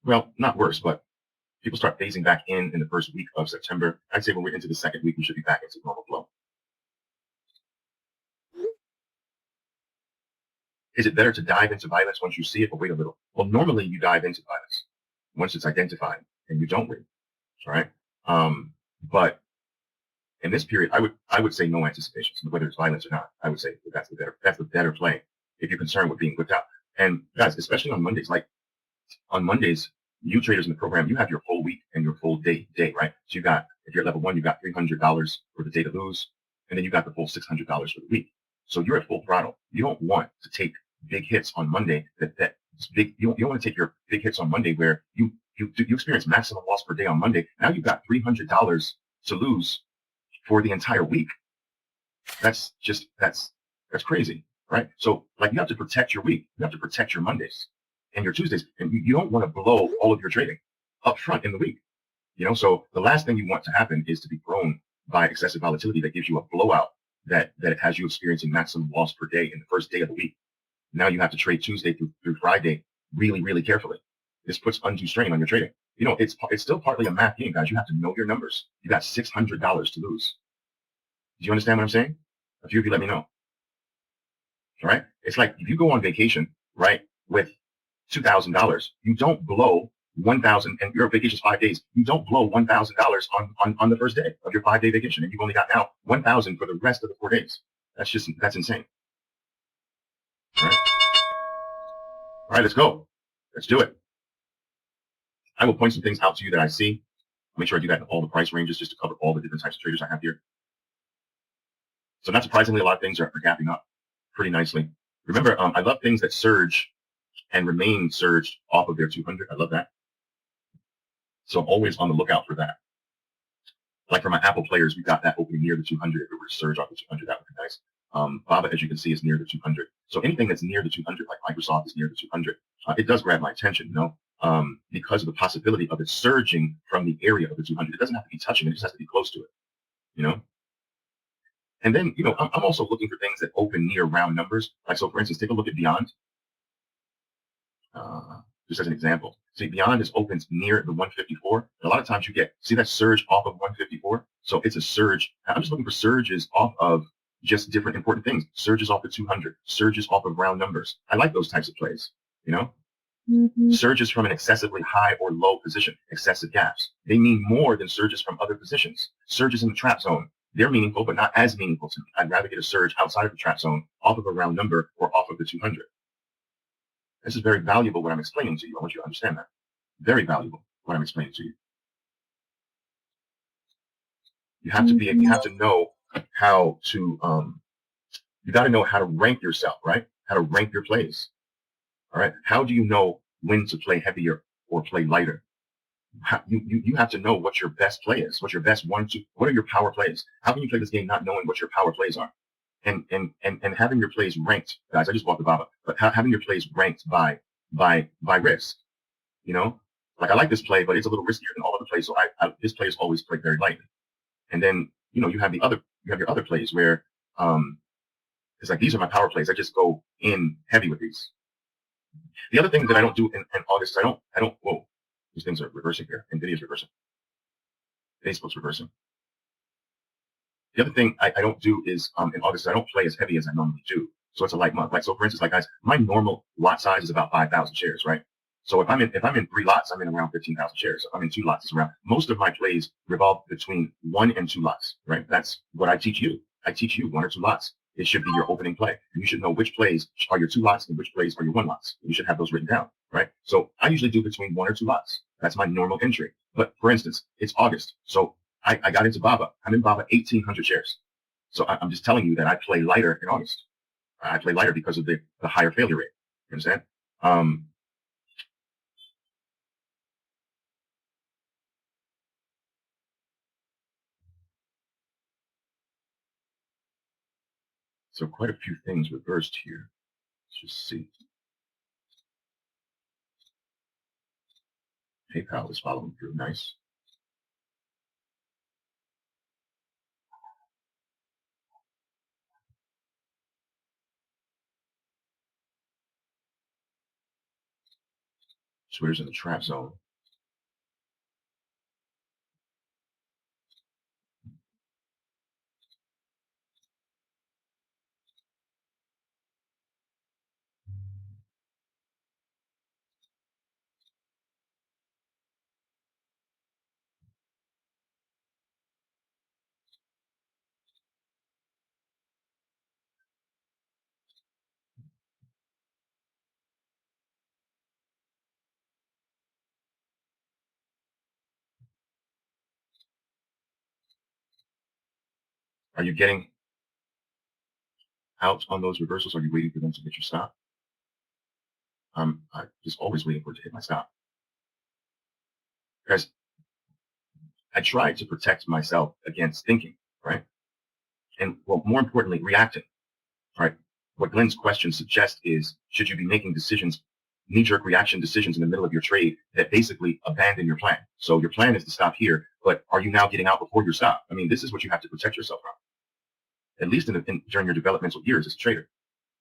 Well, not worse, but people start phasing back in the first week of September. I'd say when we're into the second week, we should be back into normal flow. Is it better to dive into violence once you see it or wait a little? Well, normally you dive into violence once it's identified and you don't wait. All right. But in this period, I would say no anticipation, whether it's violence or not. I would say that's the better play if you're concerned with being whipped out. And guys, especially on Mondays, like on Mondays, you traders in the program, you have your full week and your full day, right? So you got, if you're at level 1, you got $300 for the day to lose, and then you got the full $600 for the week. So you're at full throttle. You don't want to take big hits on Monday. That's big. You don't want to take your big hits on Monday where you experience maximum loss per day on Monday. Now you've got $300 to lose for the entire week. That's crazy, right? So like you have to protect your week. You have to protect your Mondays and your Tuesdays, and you don't want to blow all of your trading up front in the week. So the last thing you want to happen is to be thrown by excessive volatility that gives you a blowout that it has you experiencing maximum loss per day in the first day of the week. Now you have to trade Tuesday through Friday really, really carefully. This puts undue strain on your trading. It's still partly a math game, guys. You have to know your numbers. You got $600 to lose. Do you understand what I'm saying? A few of you let me know. All right. It's like if you go on vacation, right, with $2,000, you don't blow 1,000, and your vacation is 5 days. You don't blow $1,000 on the first day of your 5-day vacation, and you've only got now 1,000 for the rest of the 4 days. That's insane. All right. All right, let's go. Let's do it. I will point some things out to you that I see. Make sure I do that in all the price ranges just to cover all the different types of traders I have here. So not surprisingly, a lot of things are gapping up pretty nicely. Remember, I love things that surge and remain surged off of their 200. I love that. So I'm always on the lookout for that. Like for my Apple players, we got that opening near the 200. If it were to surge off the 200, that would be nice. Baba, as you can see, is near the 200. So anything that's near the 200, like Microsoft is near the 200, it does grab my attention, because of the possibility of it surging from the area of the 200. It doesn't have to be touching it; it just has to be close to it, And then, I'm also looking for things that open near round numbers. Like, so for instance, take a look at Beyond. Just as an example. See, Beyond is opens near the 154. A lot of times you see that surge off of 154. So it's a surge. I'm just looking for surges off of just different important things. Surges off of 200, surges off of round numbers. I like those types of plays, Surges from an excessively high or low position, excessive gaps. They mean more than surges from other positions. Surges in the trap zone, they're meaningful, but not as meaningful to me. I'd rather get a surge outside of the trap zone, off of a round number, or off of the 200. This is very valuable what I'm explaining to you. I want you to understand that. Very valuable what I'm explaining to you. You have to know how to, you got to know how to rank yourself, right? How to rank your plays. All right. How do you know when to play heavier or play lighter? You have to know what your best play is, what your best 1, 2, what are your power plays? How can you play this game not knowing what your power plays are? And having your plays ranked, guys, I just bought the Baba, but having your plays ranked by risk, like I like this play, but it's a little riskier than all other plays. So this play is always played very lightly. And then, you have your other plays where, it's like, these are my power plays. I just go in heavy with these. The other thing that I don't do in August, whoa, these things are reversing here. NVIDIA's reversing. Facebook's reversing. The other thing I don't do is, in August, I don't play as heavy as I normally do. So it's a light month. Like, so for instance, like guys, my normal lot size is about 5,000 shares, right? So if I'm in 3 lots, I'm in around 15,000 shares. If I'm in 2 lots, it's around. Most of my plays revolve between 1 and 2 lots, right? That's what I teach you. I teach you 1 or 2 lots. It should be your opening play. And you should know which plays are your 2 lots and which plays are your 1 lots. You should have those written down, right? So I usually do between 1 or 2 lots. That's my normal entry. But for instance, it's August. So I got into Baba. I'm in Baba 1,800 shares. So I'm just telling you that I play lighter in August. I play lighter because of the higher failure rate. You understand? So quite a few things reversed here. Let's just see. PayPal is following through. Nice. Twitter's in the trap zone. Are you getting out on those reversals? Are you waiting for them to hit your stop? I'm just always waiting for it to hit my stop. Because I try to protect myself against thinking, right? And well, more importantly, reacting, right? What Glenn's question suggests is, should you be making decisions, knee-jerk reaction decisions in the middle of your trade that basically abandon your plan? So your plan is to stop here, but are you now getting out before your stop? I mean, this is what you have to protect yourself from, at least during your developmental years as a trader.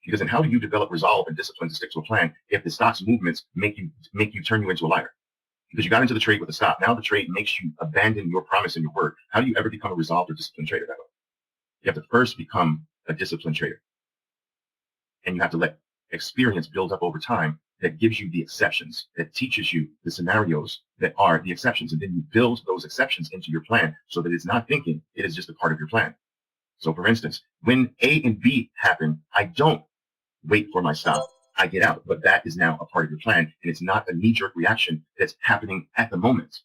Because then how do you develop resolve and discipline to stick to a plan if the stock's movements make you turn you into a liar? Because you got into the trade with a stop. Now the trade makes you abandon your promise and your word. How do you ever become a resolved or disciplined trader that way? You have to first become a disciplined trader. And you have to let experience build up over time that gives you the exceptions, that teaches you the scenarios that are the exceptions. And then you build those exceptions into your plan so that it's not thinking, it is just a part of your plan. So for instance, when A and B happen, I don't wait for my stop. I get out, but that is now a part of your plan. And it's not a knee-jerk reaction that's happening at the moment.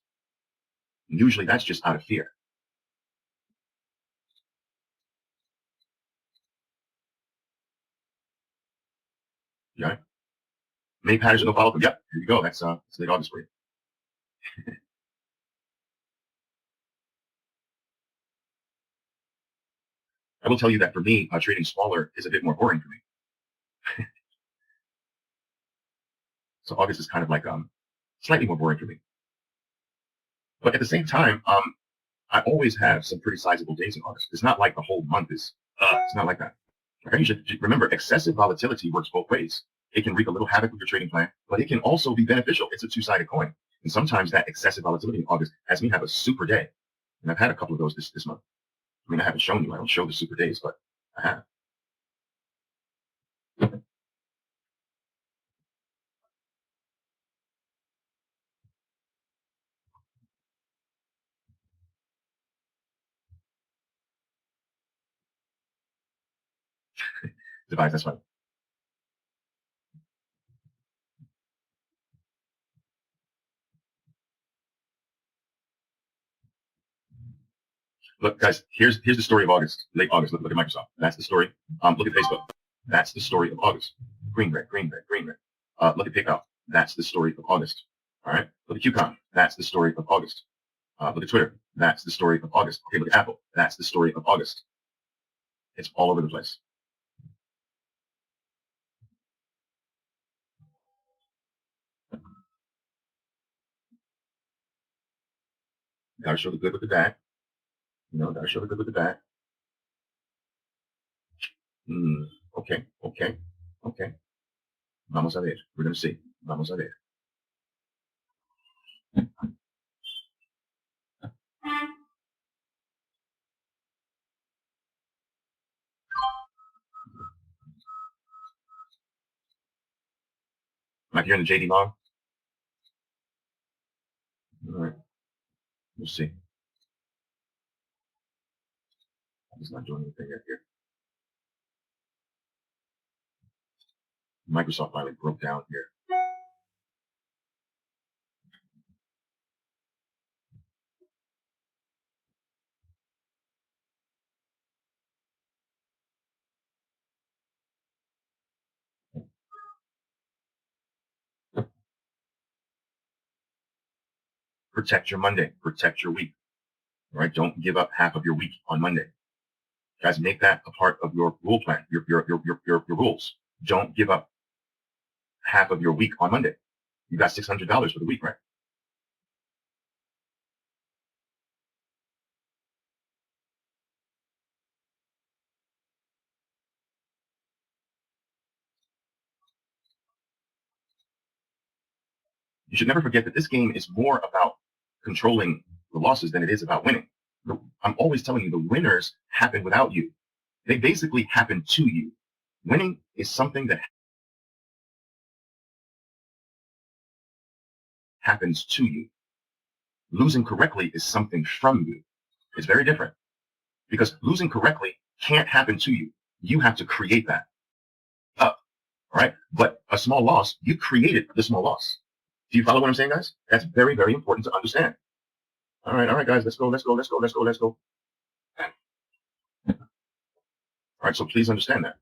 Usually that's just out of fear. Yeah. Many patterns no follow through. Yep. Here you go. That's late August for you. I will tell you that for me, trading smaller is a bit more boring for me. So August is kind of like slightly more boring for me. But at the same time, I always have some pretty sizable days in August. It's not like the whole month is. It's not like that. Okay, you should remember, excessive volatility works both ways. It can wreak a little havoc with your trading plan, but it can also be beneficial. It's a two-sided coin. And sometimes that excessive volatility in August has me have a super day. And I've had a couple of those this month. I mean, I haven't shown you. I don't show the super days, but I have. Device, that's fine. Look, guys, here's the story of August, late August. Look at Microsoft. That's the story. Look at Facebook. That's the story of August. Green, red, green, red, green, red. Look at PayPal. That's the story of August. All right. Look at QCon. That's the story of August. Look at Twitter. That's the story of August. Okay, look at Apple. That's the story of August. It's all over the place. Got to show the good with the bad. You know, got to show the good with the bad. Okay, okay, okay. Vamos a ver. We're going to see. Vamos a ver. Am I hearing the JD long? All right. We'll see. I'm just not doing anything yet here. Microsoft finally broke down here. Protect your Monday. Protect your week. All right. Don't give up half of your week on Monday. Guys, make that a part of your rule plan, your rules. Don't give up half of your week on Monday. You got $600 for the week, right? You should never forget that this game is more about controlling the losses than it is about winning. I'm always telling you the winners happen without you. They basically happen to you. Winning is something that happens to you. Losing correctly is something from you. It's very different because losing correctly can't happen to you. You have to create that up, right? But a small loss, you created the small loss. Do you follow what I'm saying, guys? That's very, very important to understand. All right, guys, let's go. All right, so please understand that.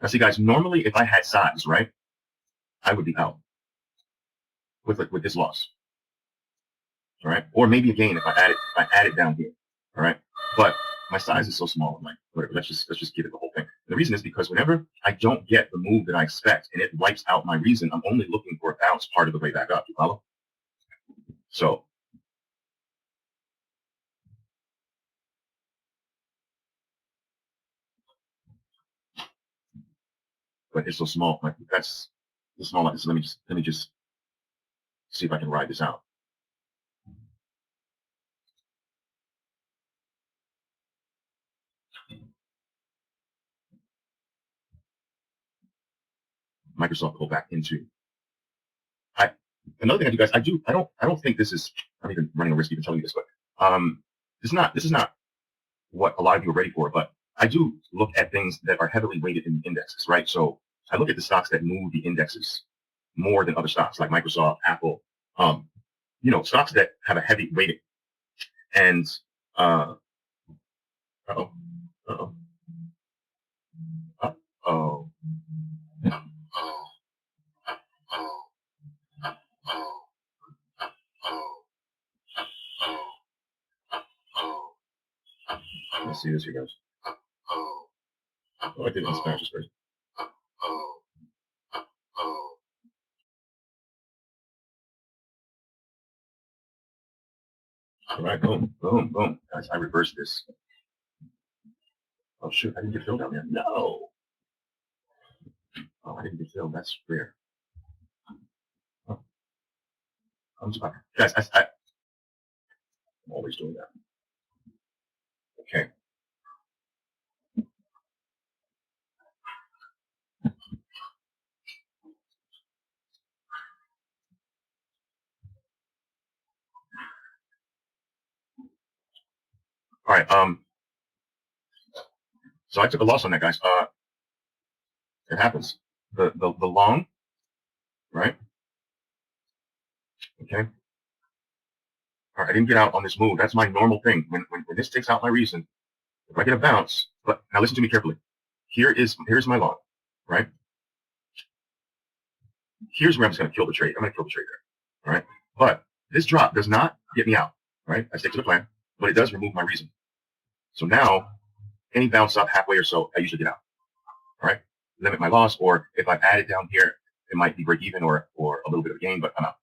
Now, see, guys, normally if I had size, right, I would be out with this loss. All right, or maybe again if I add it down here. All right, but my size is so small. I'm like, whatever. Let's just give it the whole thing. The reason is because whenever I don't get the move that I expect and it wipes out my reason, I'm only looking for a bounce part of the way back up. You follow? So, but it's so small. Like that's the small like this. Let me just see if I can ride this out. Microsoft pull back into. I Another thing I do, guys. I don't think this is. I'm even running a risk even telling you this, but this is not what a lot of you are ready for. But I do look at things that are heavily weighted in the indexes, right? So I look at the stocks that move the indexes more than other stocks like Microsoft, Apple, stocks that have a heavy weighting. And uh-oh, uh-oh, uh-oh, uh-oh, uh-oh, uh-oh, uh-oh, uh-oh, uh-oh. Let's see this here, guys. Oh, I did it in Spanish. It's crazy. Oh, oh. All right, boom, boom, boom. Guys, I reversed this. Oh shoot, I didn't get filled down there. No. Oh, I didn't get filled. That's rare. Oh, guys, I'm always doing that. Okay. All right. So I took a loss on that, guys. It happens. The long, right? Okay. All right, I didn't get out on this move. That's my normal thing. When this takes out my reason, if I get a bounce, but now listen to me carefully. Here's my long, right? Here's where I'm just gonna kill the trade. I'm gonna kill the trade there. All right. But this drop does not get me out, right? I stick to the plan, but it does remove my reason. So now any bounce up halfway or so, I usually get out. All right. Limit my loss, or if I've added down here, it might be break even or a little bit of a gain, but I'm out.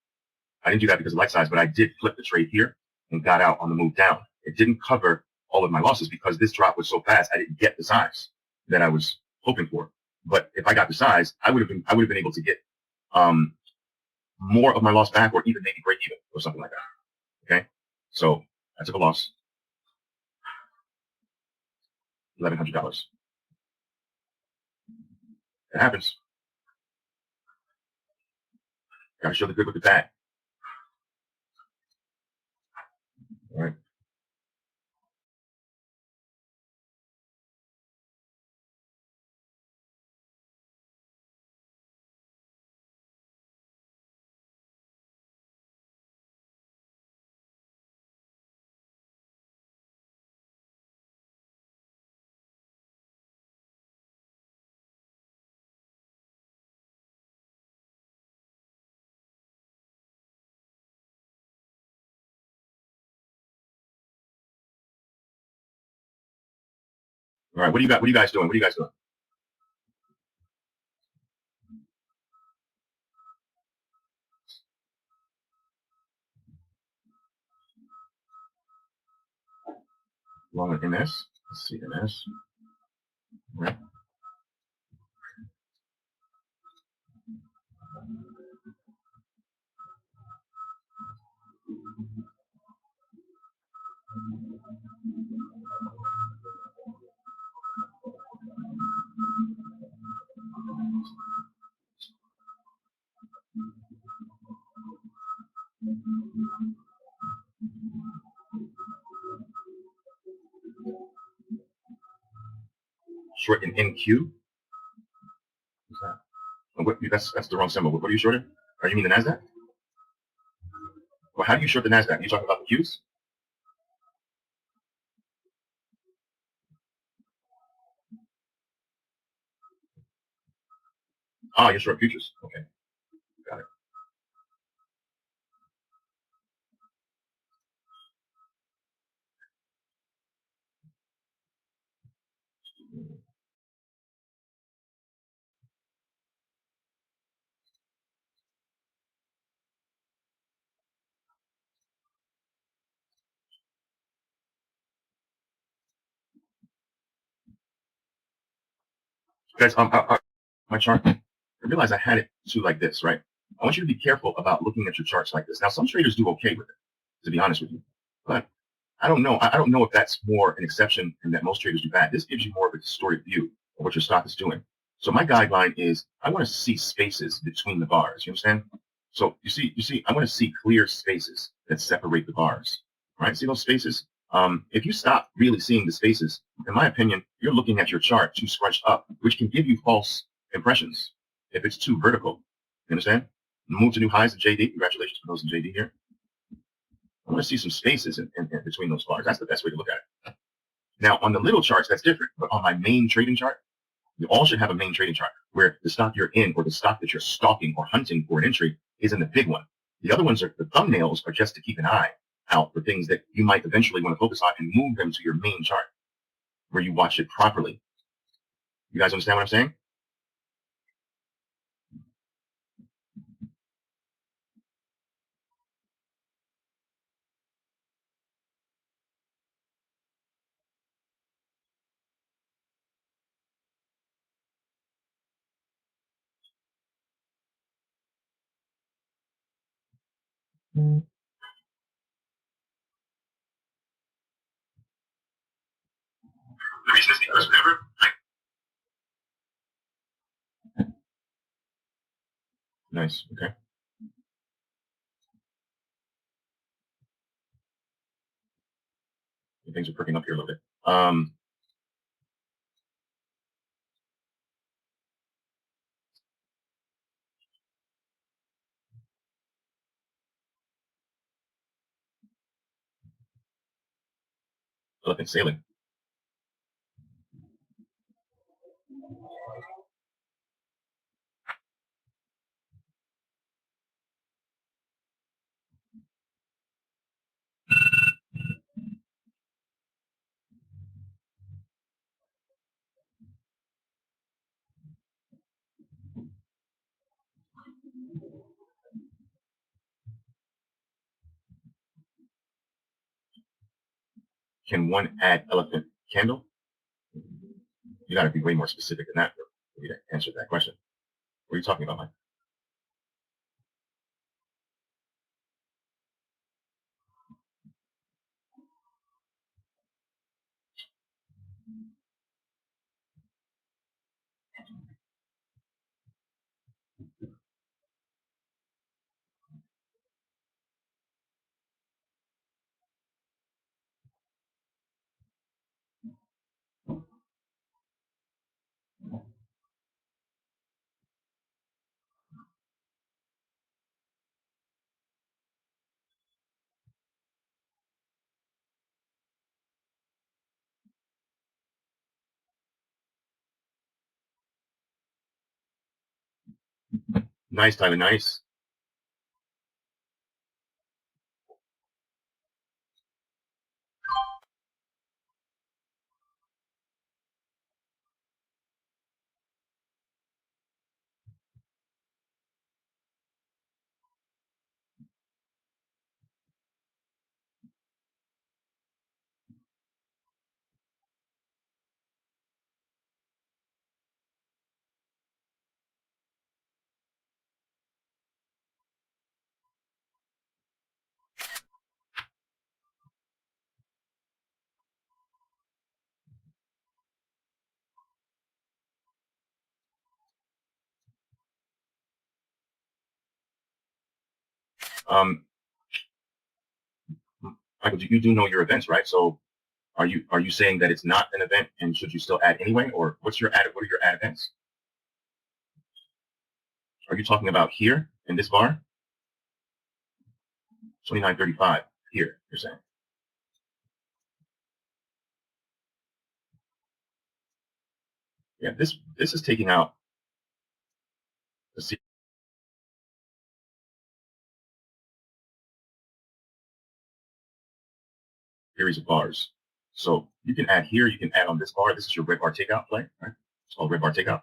I didn't do that because of light size, but I did flip the trade here and got out on the move down. It didn't cover all of my losses because this drop was so fast. I didn't get the size that I was hoping for. But if I got the size, I would have been able to get more of my loss back, or even maybe break even or something like that. Okay, so I took a loss, $1,100. It happens. Got to show the good with the bad. All right. All right, what do you got? What are you guys doing? What are you guys doing? Along with MS. Let's see, MS. Right. Short in NQ. What's that? Oh, that's the wrong symbol. What are you shorting? Are you mean the Nasdaq? Well, how do you short the Nasdaq? Are you talking about the Qs? Ah, you're short futures. Okay, got it. Guys, my chart. I realized I had it to like this, right? I want you to be careful about looking at your charts like this. Now, some traders do okay with it, to be honest with you, but I don't know. I don't know if that's more an exception and that most traders do bad. This gives you more of a distorted view of what your stock is doing. So my guideline is I want to see spaces between the bars. You understand? So I want to see clear spaces that separate the bars. Right? See those spaces? If you stop really seeing the spaces, in my opinion, you're looking at your chart too scrunched up, which can give you false impressions if it's too vertical. You understand? Move to new highs in JD. Congratulations for those in JD here. I want to see some spaces in between those bars. That's the best way to look at it. Now, on the little charts, that's different. But on my main trading chart, you all should have a main trading chart where the stock you're in or the stock that you're stalking or hunting for an entry is in the big one. The other ones are the thumbnails are just to keep an eye out for things that you might eventually want to focus on and move them to your main chart where you watch it properly. You guys understand what I'm saying? The reason is because whenever nice, okay. Things are perking up here a little bit. Elephant sailing. Can one add elephant candle? You got to be way more specific than that for me to answer that question. What are you talking about, Mike? Nice, Tyler. Nice. Michael, you do know your events, right? So are you saying that it's not an event and should you still add anyway, or what are your add events? Are you talking about here in this bar? 2935 here, you're saying. Yeah, this is taking out a series of bars. So you can add here, you can add on this bar. This is your red bar takeout play, right? It's called red bar takeout.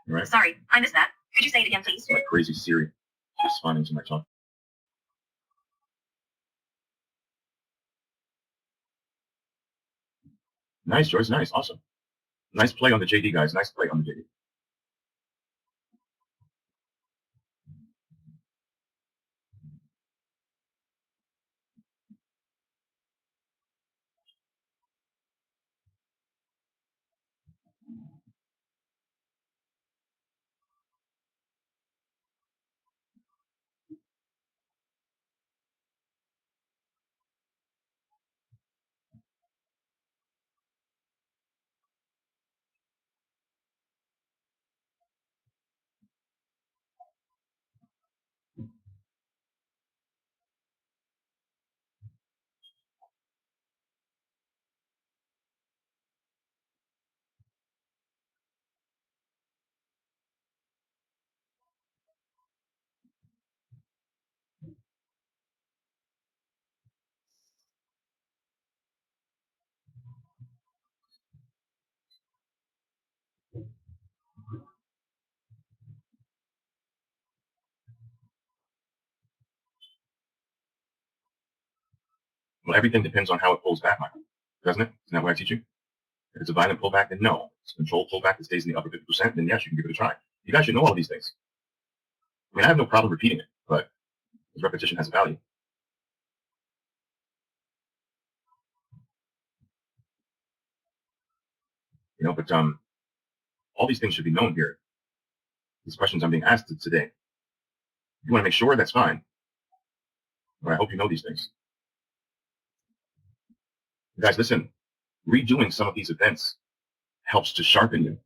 Right? Sorry, I missed that. Could you say it again, please? My crazy Siri responding to my talk. Nice, Joyce. Nice. Awesome. Nice play on the JD, guys. Nice play on the JD. Well, everything depends on how it pulls back, Michael. Doesn't it? Isn't that what I teach you? If it's a violent pullback, then no. If it's a controlled pullback that stays in the upper 50%, then yes, you can give it a try. You guys should know all of these things. I mean, I have no problem repeating it, but repetition has a value. You know, but all these things should be known here. These questions I'm being asked today. If you want to make sure, that's fine. But I hope you know these things. You guys, listen, redoing some of these events helps to sharpen you.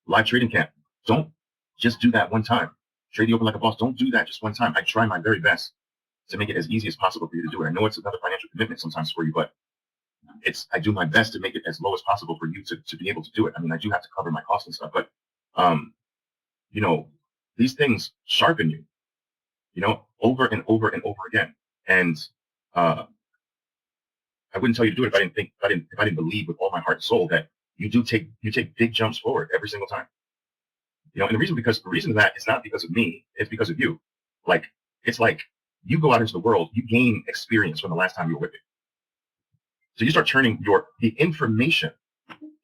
Live trading camp, don't just do that one time. Trade the open like a boss, don't do that just one time. I try my very best to make it as easy as possible for you to do it. I know it's another financial commitment sometimes for you, but I do my best to make it as low as possible for you to be able to do it. I mean, I do have to cover my costs and stuff, but you know, these things sharpen you, you know, over and over and over again. And I wouldn't tell you to do it if I didn't believe with all my heart and soul that you take big jumps forward every single time. You know, and the reason of that is not because of me, it's because of you. Like, it's like you go out into the world, you gain experience from the last time you were with me. So you start turning the information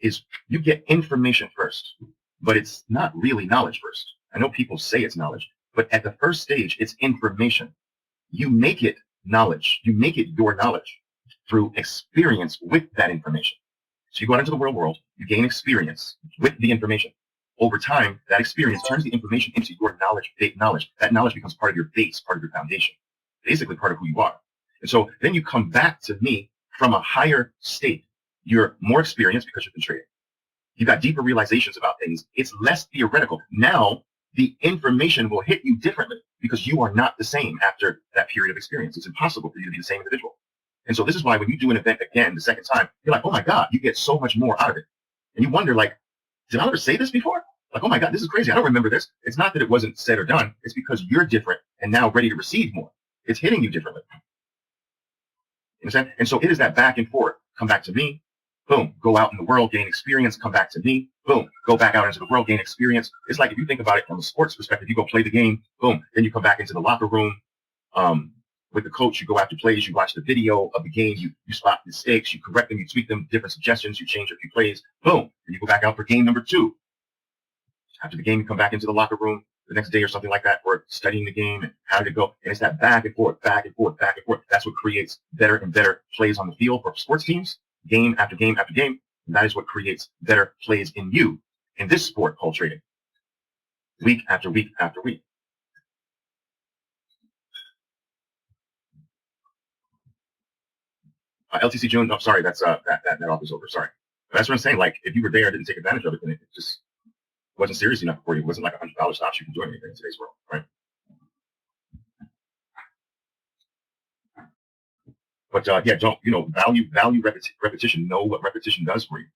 is, you get information first, but it's not really knowledge first. I know people say it's knowledge, but at the first stage, it's information. You make it knowledge. You make it your knowledge through experience with that information. So you go out into the real world, you gain experience with the information. Over time, that experience turns the information into your knowledge. That knowledge becomes part of your base, part of your foundation, basically part of who you are. And so then you come back to me from a higher state. You're more experienced because you've been trading. You got deeper realizations about things. It's less theoretical. Now, the information will hit you differently because you are not the same after that period of experience. It's impossible for you to be the same individual. And so this is why when you do an event again the second time, you're like, oh my God, you get so much more out of it. And you wonder, like, did I ever say this before? Like, oh my God, this is crazy. I don't remember this. It's not that it wasn't said or done. It's because you're different and now ready to receive more. It's hitting you differently. You understand? And so it is that back and forth. Come back to me. Boom. Go out in the world, gain experience. Come back to me. Boom. Go back out into the world, gain experience. It's like if you think about it from a sports perspective, you go play the game. Boom. Then you come back into the locker room. With the coach, you go after plays, you watch the video of the game, you spot mistakes, you correct them, you tweak them, different suggestions, you change a few plays, boom, and you go back out for game number 2. After the game, you come back into the locker room the next day or something like that, or studying the game and how did it go, and it's that back and forth, back and forth, back and forth. That's what creates better and better plays on the field for sports teams, game after game after game, and that is what creates better plays in you, in this sport called trading, week after week after week. LTC June. No, sorry, that's that offer's over. Sorry, but that's what I'm saying. Like, if you were there and didn't take advantage of it, then it just wasn't serious enough for you. It wasn't like $100 stops you from doing anything in today's world, right? But yeah, don't value repetition. Know what repetition does for you.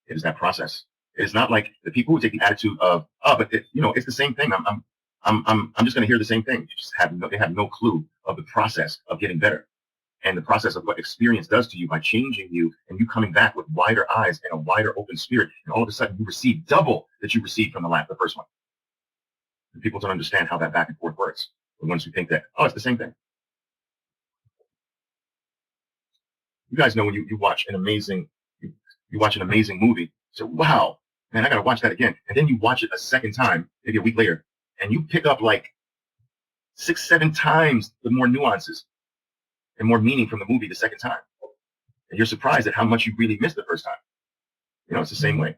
It is that process. It is not like the people who take the attitude of, oh, but it's the same thing. I'm just going to hear the same thing. They have no clue of the process of getting better and the process of what experience does to you by changing you and you coming back with wider eyes and a wider open spirit. And all of a sudden you receive double that you received from the first one. And people don't understand how that back and forth works. The ones who think that, oh, it's the same thing. You guys know when you watch an amazing movie, so wow, man, I gotta watch that again. And then you watch it a second time, maybe a week later, and you pick up like 6, 7 times the more nuances and more meaning from the movie the second time. And you're surprised at how much you really missed the first time. It's the same way.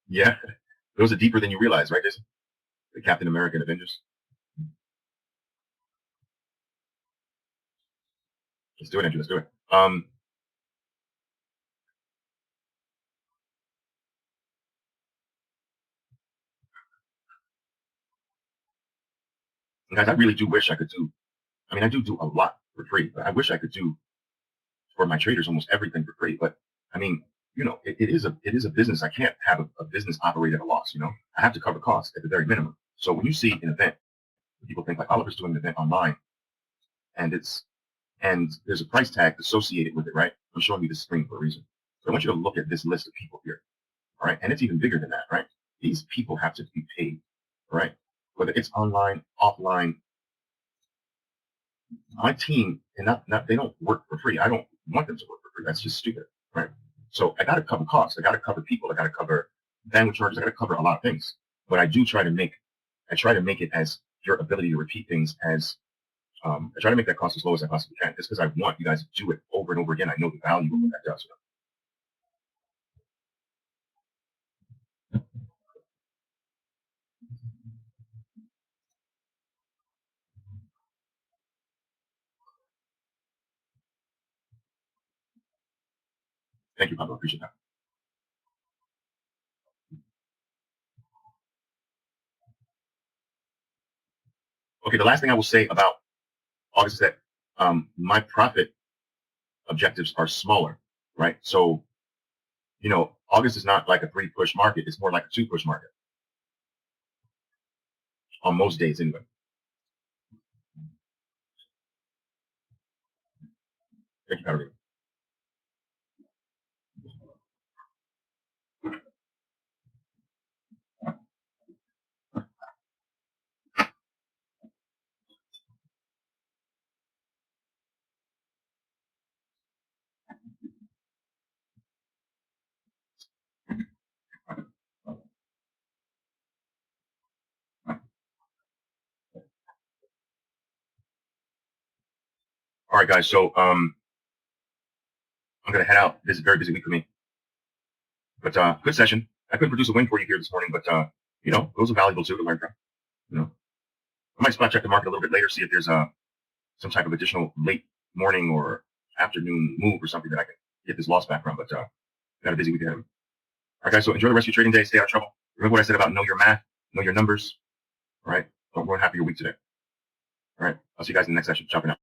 Yeah, those are deeper than you realize, right, Jason? The Captain America and Avengers. Let's do it, Andrew. Let's do it. Guys, I really do wish I could do. I mean, I do a lot for free, but I wish I could do for my traders almost everything for free. But I mean, it is a business. I can't have a business operate at a loss. I have to cover costs at the very minimum. So when you see an event, people think like Oliver's doing an event online, and there's a price tag associated with it, right? I'm showing you this screen for a reason. So I want you to look at this list of people here, all right? And it's even bigger than that, right? These people have to be paid, right? Whether it's online, offline. My team, and not they don't work for free. I don't want them to work for free. That's just stupid, right? So I got to cover costs. I got to cover people. I got to cover bandwidth charges. I got to cover a lot of things. But I try to make it as your ability to repeat things as I try to make that cost as low as I possibly can. Just because I want you guys to do it over and over again. I know the value of what that does. Thank you, Pablo. I appreciate that. Okay, the last thing I will say about August is that my profit objectives are smaller, right? So, August is not like a 3-push market. It's more like a 2-push market on most days anyway. Thank you, Kyrie. All right, guys. So I'm gonna head out. This is a very busy week for me, but good session. I couldn't produce a win for you here this morning, but those are valuable too to learn from. I might spot check the market a little bit later, see if there's some type of additional late morning or afternoon move or something that I can get this loss back from. But got a busy week ahead of me. All right, guys. So enjoy the rest of your trading day. Stay out of trouble. Remember what I said about know your math, know your numbers. All right. Don't ruin half of your week today. All right. I'll see you guys in the next session. Ciao for now.